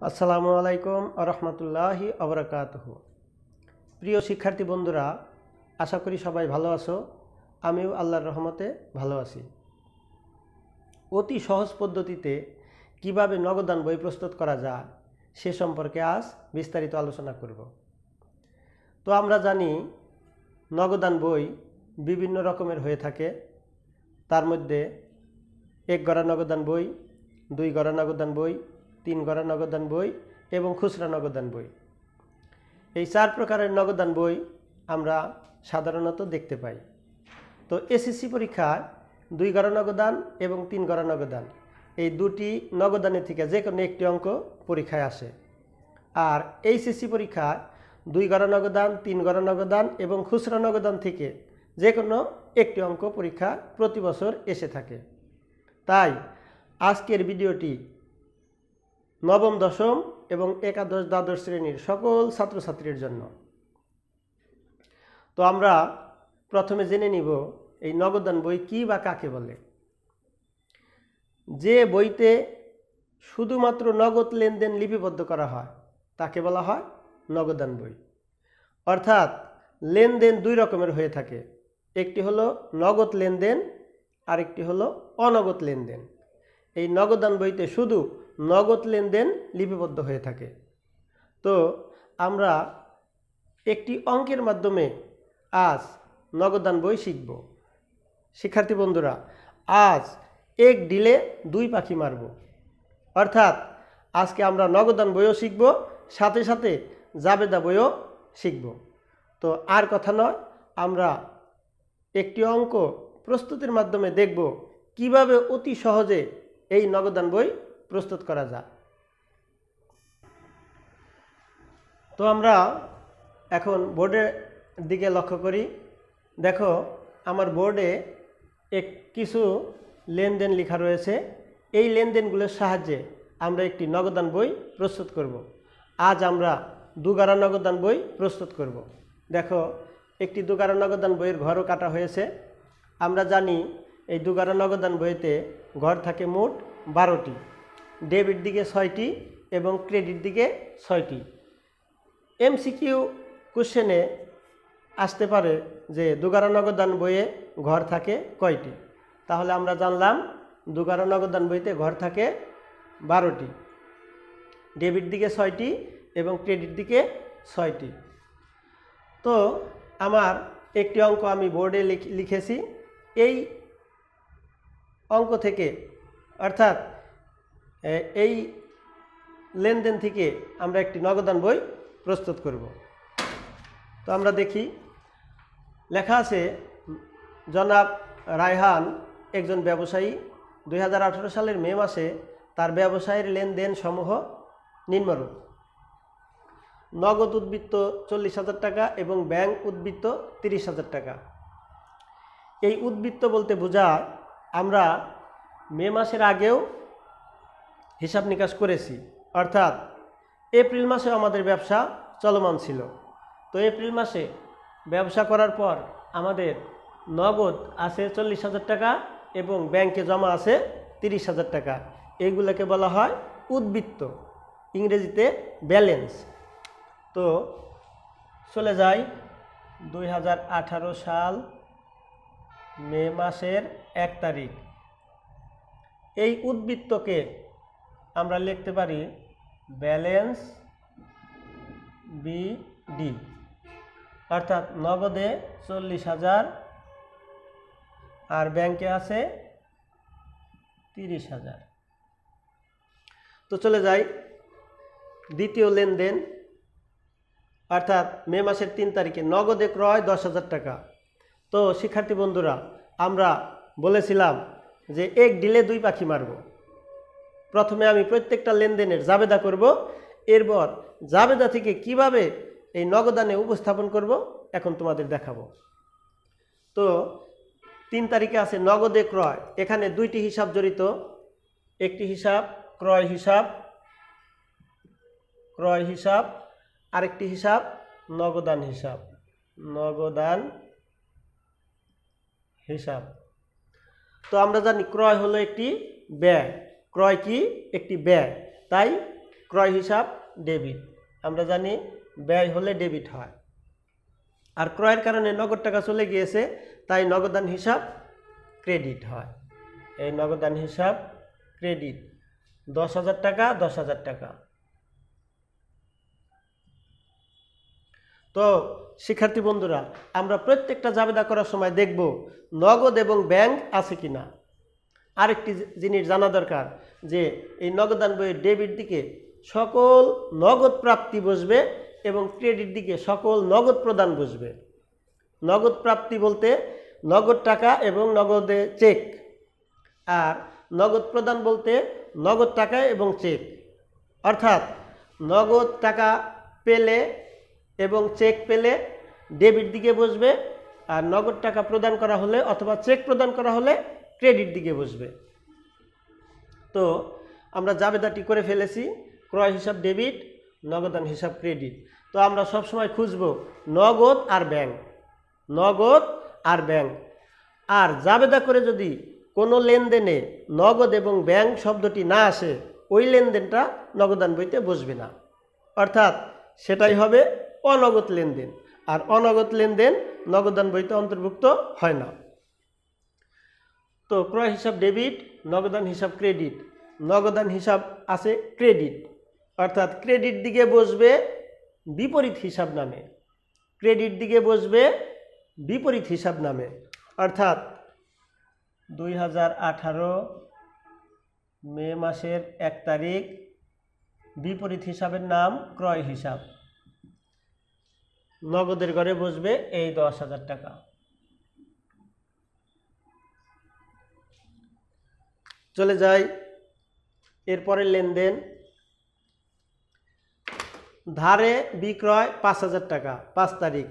আসসালামু আলাইকুম আরহামতুল্লাহি আবরাকাতুহু। প্রিয় শিক্ষার্থী বন্ধুরা, আশা করি সবাই ভালো আছো। আমিও আল্লাহর রহমতে ভালো আছি। অতি সহজ পদ্ধতিতে কিভাবে নগদান বই প্রস্তুত করা যায় সে সম্পর্কে আজ বিস্তারিত আলোচনা করব। তো আমরা জানি নগদান বই বিভিন্ন রকমের হয়ে থাকে। তার মধ্যে 1 গড়া নগদান বই, 2 গড়া নগদান বই, 3 গড়া নগদান বই এবং খুচরা নগদান বই। এই 4 প্রকারের নগদান বই আমরা সাধারণত দেখতে পাই। তো এসএসসি পরীক্ষায় 2 গড়া নগদান এবং 3 গড়া নগদান এই দুটি নগদানের থেকে যে কোনো একটি অঙ্ক পরীক্ষায় আসে। আর এইচএসসি পরীক্ষায় 2 গড়া নগদান, 3 গড়া নগদান এবং খুচরা নগদান থেকে যে কোনো একটি অঙ্ক পরীক্ষা প্রতি বছর এসে থাকে। তাই আজকের ভিডিওটি নবম, দশম এবং একাদশ, দ্বাদশ শ্রেণীর সকল ছাত্রছাত্রীর জন্য। তো আমরা প্রথমে জেনে নিব এই নগদান বই কী বা কাকে বলে। যে বইতে শুধুমাত্র নগদ লেনদেন লিপিবদ্ধ করা হয় তাকে বলা হয় নগদান বই। অর্থাৎ লেনদেন 2 রকমের হয়ে থাকে, একটি হলো নগদ লেনদেন, আরেকটি হলো অনগদ লেনদেন। এই নগদান বইতে শুধু নগদ লেনদেন লিপিবদ্ধ হয়ে থাকে। তো আমরা একটি অঙ্কের মাধ্যমে আজ নগদান বই শিখব। শিক্ষার্থী বন্ধুরা, আজ এক ডিলে 2 পাখি মারব। অর্থাৎ আজকে আমরা নগদান বইও শিখব, সাথে সাথে জাবেদা বইও শিখব। তো আর কথা নয়, আমরা একটি অঙ্ক প্রস্তুতির মাধ্যমে দেখব কিভাবে অতি সহজে এই নগদান বই প্রস্তুত করা যায়। তো আমরা এখন বোর্ডের দিকে লক্ষ্য করি। দেখো, আমার বোর্ডে কিছু লেনদেন লেখা রয়েছে। এই লেনদেনগুলোর সাহায্যে আমরা একটি নগদান বই প্রস্তুত করব। আজ আমরা 2 গড়া নগদান বই প্রস্তুত করব। দেখো, একটি 2 গড়া নগদান বইয়ের ঘরও কাটা হয়েছে। আমরা জানি এই 2 গড়া নগদান বইতে ঘর থাকে মোট 12টি, ডেবিট দিকে 6টি এবং ক্রেডিট দিকে 6টি। এমসিকিউ কোশ্চেনে আসতে পারে যে 2 গড়া নগদান বইয়ে ঘর থাকে কয়টি। তাহলে আমরা জানলাম 2 গড়া নগদান বইতে ঘর থাকে 12টি, ডেবিট দিকে 6টি এবং ক্রেডিট দিকে 6টি। তো আমার একটি অঙ্ক আমি বোর্ডে লিখেছি। এই অঙ্ক থেকে অর্থাৎ এই লেনদেন থেকে আমরা একটি নগদান বই প্রস্তুত করব। তো আমরা দেখি, লেখা আছে জনাব রায়হান একজন ব্যবসায়ী। 2018 সালের মে মাসে তার ব্যবসায়ের লেনদেন সমূহ নিম্নরূপ: নগদ উদ্বৃত্ত 40,000 টাকা এবং ব্যাংক উদ্বৃত্ত 30,000 টাকা। এই উদ্বৃত্ত বলতে বোঝায় আমরা মে মাসের আগেও হিসাব নিকাশ করেছি, অর্থাৎ এপ্রিল মাসে আমাদের ব্যবসা চলমান ছিল। তো এপ্রিল মাসে ব্যবসা করার পর আমাদের নগদ আছে 40,000 টাকা এবং ব্যাংকে জমা আছে 30,000 টাকা। এইগুলোকে বলা হয় উদ্বৃত্ত, ইংরেজিতে ব্যালেন্স। তো চলে যাই 2018 সাল মে মাসের 1 তারিখ। এই উদ্বৃত্তকে আমরা লিখতে পারি ব্যালেন্স বিডি, অর্থাৎ নগদে 40,000 আর ব্যাংকে আছে 30,000। তো চলে যাই দ্বিতীয় লেনদেন, অর্থাৎ মে মাসের 3 তারিখে নগদে ক্রয় 10,000 টাকা। তো শিক্ষার্থী বন্ধুরা, আমরা বলেছিলাম যে এক ডিলে 2 পাখি মারব। প্রথমে আমি প্রত্যেকটা লেনদেনের জাবেদা করব, এরপর জাবেদা থেকে কিভাবে এই নগদানে উপস্থাপন করব এখন তোমাদের দেখাবো। তো 3 তারিখে আছে নগদে ক্রয়। এখানে 2টি হিসাব জড়িত, একটি হিসাব ক্রয় হিসাব, আরেকটি হিসাব নগদান হিসাব। তো আমরা জানি ক্রয় হলো একটি ব্যয়। ক্রয় কি? একটি ব্যয়। তাই ক্রয় হিসাব ডেবিট। আমরা জানি ব্যয় হলে ডেবিট হয়, আর ক্রয়ের কারণে নগদ টাকা চলে গিয়েছে, তাই নগদান হিসাব ক্রেডিট হয়। এই নগদান হিসাব ক্রেডিট 10,000 টাকা 10,000 টাকা। তো শিক্ষার্থী বন্ধুরা, আমরা প্রত্যেকটা জাবেদা করার সময় দেখব নগদ এবং ব্যাংক আছে কিনা। আরেকটি জিনিস জানা দরকার যে এই নগদান বইয়ের ডেবিট দিকে সকল নগদ প্রাপ্তি বসবে এবং ক্রেডিট দিকে সকল নগদ প্রদান বসবে। নগদ প্রাপ্তি বলতে নগদ টাকা এবং নগদে চেক, আর নগদ প্রদান বলতে নগদ টাকা এবং চেক। অর্থাৎ নগদ টাকা পেলে এবং চেক পেলে ডেবিট দিকে বসবে, আর নগদ টাকা প্রদান করা হলে অথবা চেক প্রদান করা হলে ক্রেডিট দিকে বসবে। তো আমরা জাবেদাটি করে ফেলেছি, ক্রয় হিসাব ডেবিট, নগদান হিসাব ক্রেডিট। তো আমরা সবসময় খুঁজব নগদ আর ব্যাংক, নগদ আর ব্যাংক। আর জাবেদা করে যদি কোনো লেনদেনে নগদ এবং ব্যাংক শব্দটি না আসে, ওই লেনদেনটা নগদান বইতে বসবে না, অর্থাৎ সেটাই হবে অনগদ লেনদেন, আর অনগদ লেনদেন নগদান বইতে অন্তর্ভুক্ত হয় না। তো ক্রয় হিসাব ডেবিট, নগদান হিসাব ক্রেডিট। নগদান হিসাব আছে ক্রেডিট, অর্থাৎ ক্রেডিট দিকে বসবে বিপরীত হিসাব নামে, ক্রেডিট দিকে বসবে বিপরীত হিসাব নামে। অর্থাৎ 2018 মে মাসের 1 তারিখ বিপরীত হিসাবের নাম ক্রয় হিসাব। নগদের ঘরে বসবে এই 10,000 টাকা। চলে যাই এরপরের লেনদেন, ধারে বিক্রয় 5,000 টাকা, 5 তারিখ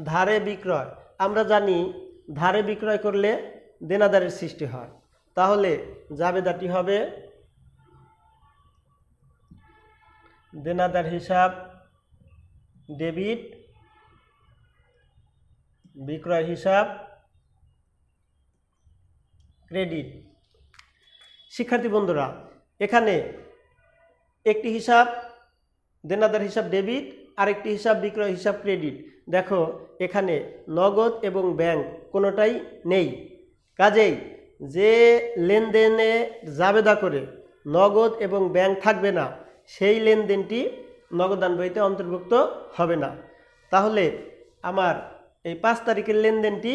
ধারে বিক্রয়। আমরা জানি ধারে বিক্রয় করলে দেনাদারের সৃষ্টি হয়, তাহলে জাবেদাটি হবে দেনাদার হিসাব ডেবিট, বিক্রয় হিসাব ক্রেডিট। শিক্ষার্থী বন্ধুরা, এখানে একটি হিসাব দেনাদার হিসাব ডেবিট, আরেকটি হিসাব বিক্রয় হিসাব ক্রেডিট। দেখো এখানে নগদ এবং ব্যাংক কোনোটাই নেই, কাজেই যে লেনদেনে জাবেদা করে নগদ এবং ব্যাংক থাকবে না, সেই লেনদেনটি নগদান বইতে অন্তর্ভুক্ত হবে না। তাহলে আমার এই 5 তারিখের লেনদেনটি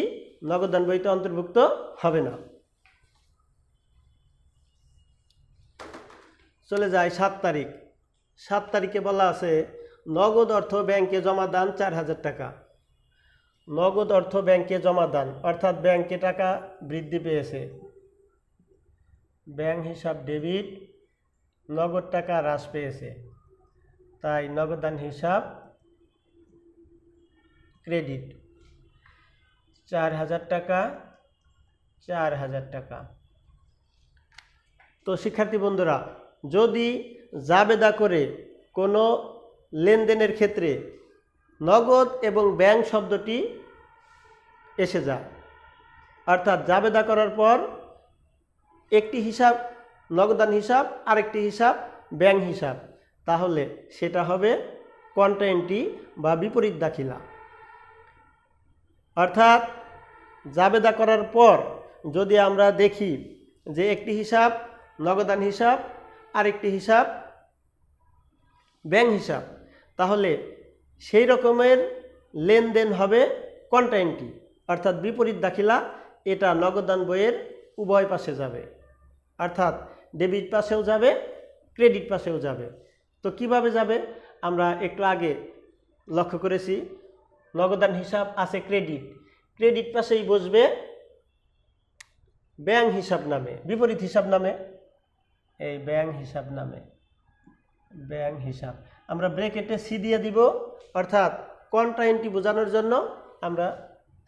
নগদান বইতে অন্তর্ভুক্ত হবে না। চলে যায় 7 তারিখ। 7 তারিখে বলা আছে নগদ অর্থ ব্যাংকে জমা দান 4,000 টাকা। নগদ অর্থ ব্যাংকে জমা দান, অর্থাৎ ব্যাংকে টাকা বৃদ্ধি পেয়েছে। ব্যাংক হিসাব ডেবিট, নগদ টাকা হ্রাস পেয়েছে, তাই নগদান হিসাব ক্রেডিট। 4,000 টাকা 4,000 টাকা। তো শিক্ষার্থী বন্ধুরা, যদি জাবেদা করে কোনো লেনদেনের ক্ষেত্রে নগদ এবং ব্যাংক শব্দটি এসে যায়, অর্থাৎ জাবেদা করার পর একটি হিসাব নগদান হিসাব, আরেকটি হিসাব ব্যাংক হিসাব, তাহলে সেটা হবে কন্ট্রাএন্ট্রি বা বিপরীত দাখিলা। অর্থাৎ জাবেদা করার পর যদি আমরা দেখি যে একটি হিসাব নগদান হিসাব, আরেকটি হিসাব ব্যাংক হিসাব, তাহলে সেই রকমের লেনদেন হবে কন্ট্রাএন্ট্রি, অর্থাৎ বিপরীত দাখিলা। এটা নগদান বইয়ের উভয় পাশে যাবে, অর্থাৎ ডেবিট পাশেও যাবে, ক্রেডিট পাশেও যাবে। তো কিভাবে যাবে আমরা একটু আগে লক্ষ্য করেছি, নগদান হিসাব আছে ক্রেডিট, ক্রেডিট পাশেই বসবে ব্যাংক হিসাব নামে, বিপরীত হিসাব নামে, এই ব্যাংক হিসাব নামে, ব্যাংক হিসাব। আমরা ব্র্যাকেটে সি দিয়ে দিব, অর্থাৎ কন্ট্রাএন্ট্রি বোঝানোর জন্য আমরা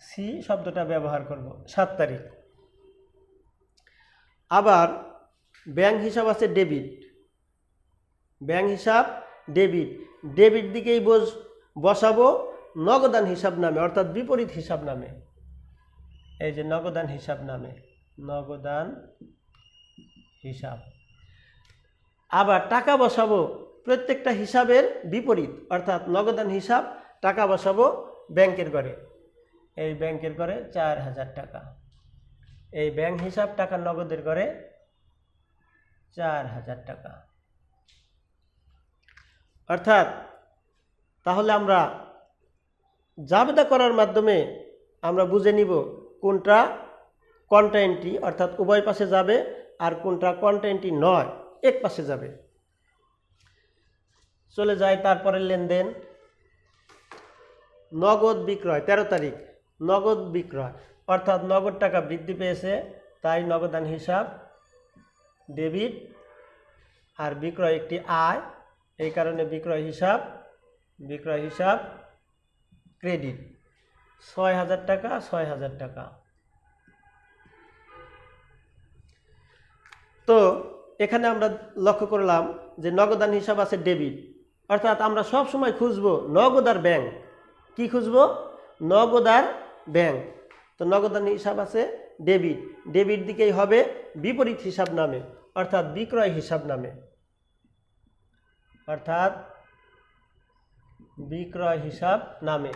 সি শব্দটা ব্যবহার করব। 7 তারিখ আবার ব্যাংক হিসাব আছে ডেবিট, ব্যাংক হিসাব ডেবিট, ডেবিট দিকেই বসাবো নগদান হিসাব নামে, অর্থাৎ বিপরীত হিসাব নামে। এই যে নগদান হিসাব নামে, নগদান হিসাব। আবার টাকা বসাবো প্রত্যেকটা হিসাবের বিপরীত, অর্থাৎ নগদান হিসাব টাকা বসাবো ব্যাংকের ঘরে। এই ব্যাংকের ঘরে 4000 টাকা, এই ব্যাংক হিসাব টাকা নগদের ঘরে 4000 টাকা। অর্থাৎ তাহলে আমরা জাবেদা করার মাধ্যমে আমরা বুঝে নিব কোনটা কন্ট্রা এন্ট্রি, অর্থাৎ উভয় পাশে যাবে, আর কোনটা কন্ট্রা এন্ট্রি নয়, এক পাশে যাবে। চলে যায় তারপরে লেনদেন। নগদ বিক্রয় 13 তারিখ, নগদ বিক্রয় অর্থাৎ নগদ টাকা বৃদ্ধি পেয়েছে, তাই নগদান হিসাব ডেবিট, আর বিক্রয় একটি আয়, এই কারণে বিক্রয় হিসাব ক্রেডিট। 6000 টাকা 6000 টাকা। তো এখানে আমরা লক্ষ্য করলাম যে নগদান হিসাব আছে ডেবিট, অর্থাৎ আমরা সব সময় খুঁজবো নগদ আর ব্যাংক। কি খুঁজবো? নগদ আর ব্যাংক। তো নগদান হিসাব আছে ডেবিট, ডেবিট দিকেই হবে বিপরীত হিসাব নামে, অর্থাৎ বিক্রয় হিসাব নামে, অর্থাৎ বিক্রয় হিসাব নামে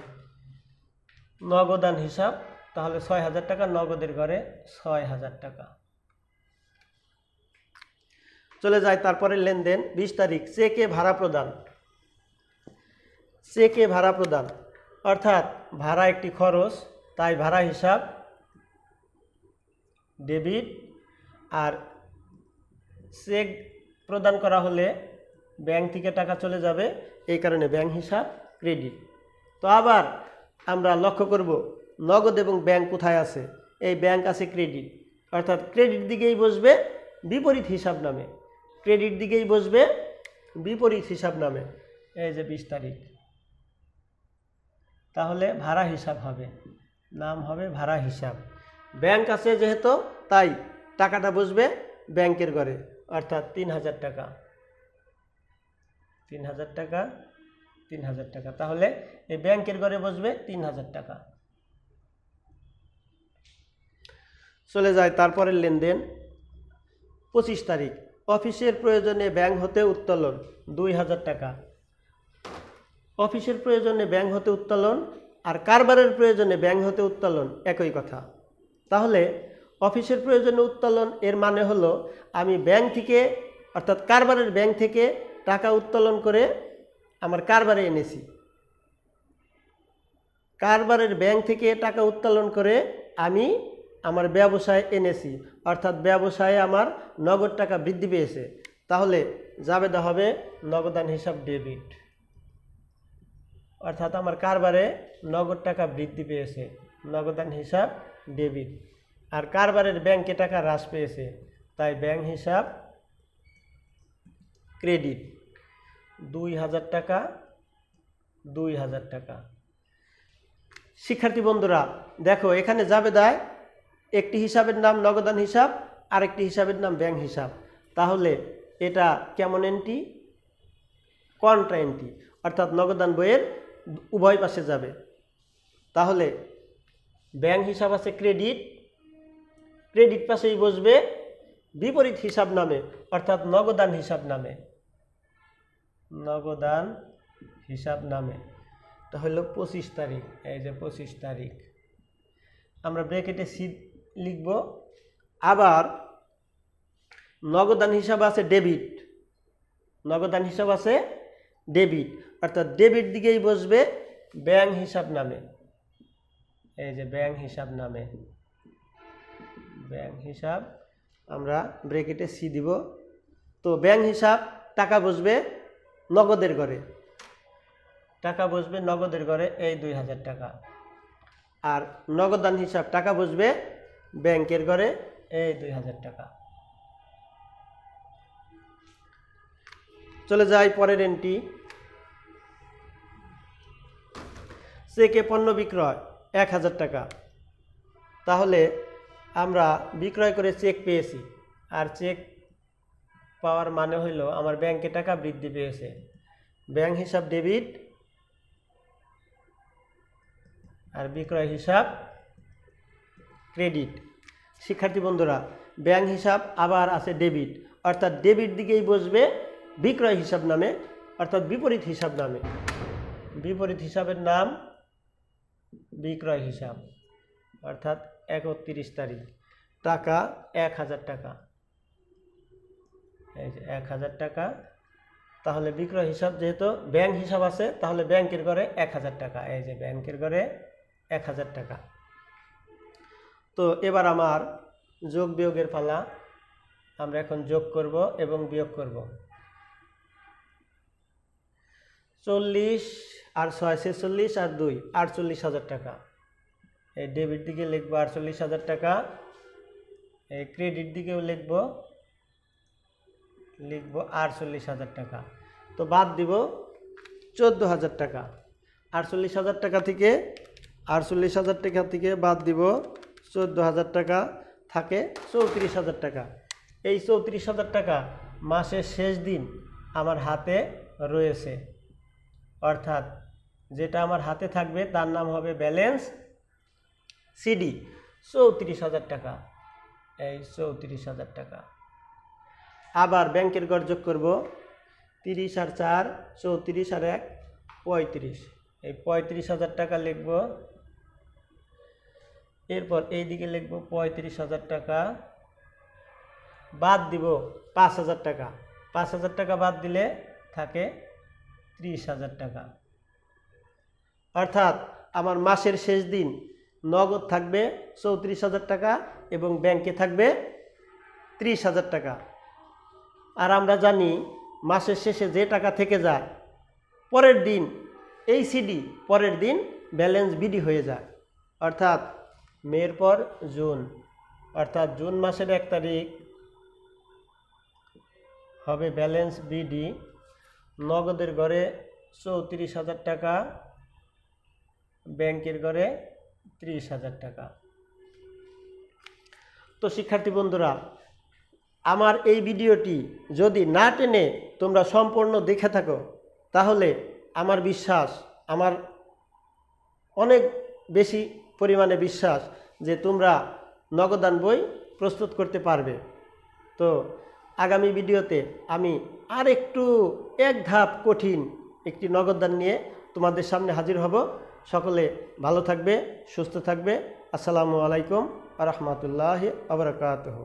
নগদান হিসাব। তাহলে 6000 টাকা নগদের ঘরে 6000 টাকা। চলে যায় তারপরে লেনদেন। 20 তারিখ চেকে ভাড়া প্রদান। চেকে ভাড়া প্রদান অর্থাৎ ভাড়া একটি খরচ, তাই ভাড়া হিসাব ডেবিট, আর চেক প্রদান করা হলে ব্যাংক থেকে টাকা চলে যাবে, এই কারণে ব্যাংক হিসাব ক্রেডিট। তো আবার আমরা লক্ষ্য করব নগদ এবং ব্যাংক কোথায় আছে। এই ব্যাংক আছে ক্রেডিট, অর্থাৎ ক্রেডিট দিকেই বসবে বিপরীত হিসাব নামে, ক্রেডিট দিকেই বসবে বিপরীত হিসাব নামে। এই যে 20 তারিখ, তাহলে ভাড়া হিসাব হবে, নাম হবে ভাড়া হিসাব। ব্যাংক আছে যেহেতু, তাই টাকাটা বসবে ব্যাংকের ঘরে, অর্থাৎ 3000 টাকা 3000 টাকা 3000 টাকা। তাহলে এই ব্যাংকের ঘরে বসবে 3000 টাকা। চলে যায় তারপরের লেনদেন। 25 তারিখ অফিসের প্রয়োজনে ব্যাংক হতে উত্তোলন 2000 টাকা। অফিসের প্রয়োজনে ব্যাংক হতে উত্তোলন আর কারবারের প্রয়োজনে ব্যাংক হতে উত্তোলন একই কথা। তাহলে অফিসের প্রয়োজনে উত্তোলন এর মানে হলো আমি ব্যাংক থেকে, অর্থাৎ কারবারের ব্যাংক থেকে টাকা উত্তোলন করে আমার কারবারে এনেছি, কারবারের ব্যাংক থেকে টাকা উত্তোলন করে আমি আমার ব্যবসায় এনেছি, অর্থাৎ ব্যবসায়ে আমার নগদ টাকা বৃদ্ধি পেয়েছে। তাহলে জাবেদা হবে নগদান হিসাব ডেবিট, অর্থাৎ আমার কারবারে নগদ টাকা বৃদ্ধি পেয়েছে, নগদান হিসাব ডেবিট, আর কারবারের ব্যাংকে টাকা হ্রাস পেয়েছে, তাই ব্যাংক হিসাব ক্রেডিট। 2000 টাকা 2000 টাকা। শিক্ষার্থী বন্ধুরা দেখো, এখানে জাবেদায় একটি হিসাবের নাম নগদান হিসাব, আরেকটি হিসাবের নাম ব্যাংক হিসাব। তাহলে এটা কেমন এন্ট্রি? কন্ট্রা এন্ট্রি, অর্থাৎ নগদান বইয়ের উভয় পাশে যাবে। তাহলে ব্যাংক হিসাব আছে ক্রেডিট, ক্রেডিট পাশেই বসবে বিপরীত হিসাব নামে, অর্থাৎ নগদান হিসাব নামে, নগদান হিসাব নামে। তাহলে 25 তারিখ, এই যে 25 তারিখ আমরা ব্র্যাকেটে সি লিখব। আবার নগদান হিসাব আছে ডেবিট, নগদান হিসাব আছে ডেবিট, অর্থাৎ ডেবিট দিকেই বসবে ব্যাংক হিসাব নামে, এই যে ব্যাংক হিসাব নামে, ব্যাংক হিসাব আমরা ব্র্যাকেটে সি দিব। তো ব্যাংক হিসাব টাকা বসবে নগদের ঘরে, টাকা বসবে নগদের ঘরে, এই 2000 টাকা। আর নগদান হিসাব টাকা বসবে ব্যাংকের ঘরে, এই 2000 টাকা। চলে যাই পরের এন্ট্রি। চেকে পণ্য বিক্রয় 1000 টাকা। তাহলে আমরা বিক্রয় করে চেক পেয়েছি, আর চেক পাওয়ার মানে হইল আমার ব্যাংকে টাকা বৃদ্ধি পেয়েছে, ব্যাংক হিসাব ডেবিট, আর বিক্রয় হিসাব ক্রেডিট। শিক্ষার্থী বন্ধুরা ব্যাংক হিসাব আবার আছে ডেবিট, অর্থাৎ ডেবিট দিকেই বসবে বিক্রয় হিসাব নামে, অর্থাৎ বিপরীত হিসাব নামে। বিপরীত হিসাবের নাম বিক্রয় হিসাব, অর্থাৎ 31 তারিখ, টাকা 1000 টাকা, এই যে 1000 টাকা। তাহলে বিক্রয় হিসাব যেহেতু ব্যাংক হিসাব আছে, তাহলে ব্যাংকের ঘরে 1000 টাকা, এই যে ব্যাংকের ঘরে 1000 টাকা। তো এবার আমার যোগ বিয়োগের পালা। আমরা এখন যোগ করব এবং বিয়োগ করব। 40 আর 6 46 আর 2 48,000 টাকা। এই ডেবিট দিকে লিখবো 48,000 টাকা, এই ক্রেডিট দিকেও লিখবো 48,000 টাকা। তো বাদ দিব 14,000 টাকা। 48,000 টাকা থেকে 48,000 টাকা থেকে বাদ দিব 14,000 টাকা, থাকে 34,000 টাকা। এই 34,000 টাকা মাসের শেষ দিন আমার হাতে রয়েছে, অর্থাৎ যেটা আমার হাতে থাকবে তার নাম হবে ব্যালেন্স সিডি। 34,000 টাকা, এই 34,000 টাকা। আবার ব্যাংকের ঘর যোগ করব। 30 আর 4 34 আর 1 35, এই 35,000 টাকা লিখব। এরপর এই দিকে লিখব 35,000 টাকা, বাদ দিব 5,000 টাকা। 5,000 টাকা বাদ দিলে থাকে 30,000 টাকা। অর্থাৎ আমার মাসের শেষ দিন নগদ থাকবে 34,000 টাকা এবং ব্যাংকে থাকবে 30,000 টাকা। আর আমরা জানি মাসের শেষে যে টাকা থেকে যায় পরের দিন এই সিডি পরের দিন ব্যালেন্স বিডি হয়ে যায়, অর্থাৎ মের পর জুন, অর্থাৎ জুন মাসের 1 তারিখ হবে ব্যালেন্স বিডি। নগদের ঘরে 34,000 টাকা, ব্যাংকের ঘরে 30,000 টাকা। তো শিক্ষার্থী বন্ধুরা, আমার এই ভিডিওটি যদি না টেনে তোমরা সম্পূর্ণ দেখে থাকো, তাহলে আমার বিশ্বাস, আমার অনেক বেশি পরিমাণে বিশ্বাস যে তোমরা নগদান বই প্রস্তুত করতে পারবে। তো আগামী ভিডিওতে আমি আর একটু এক ধাপ কঠিন একটি নগদান নিয়ে তোমাদের সামনে হাজির হব। সকলে ভালো থাকবে, সুস্থ থাকবে। আসসালামু আলাইকুম ওয়া রাহমাতুল্লাহি ওয়া বারাকাতুহু।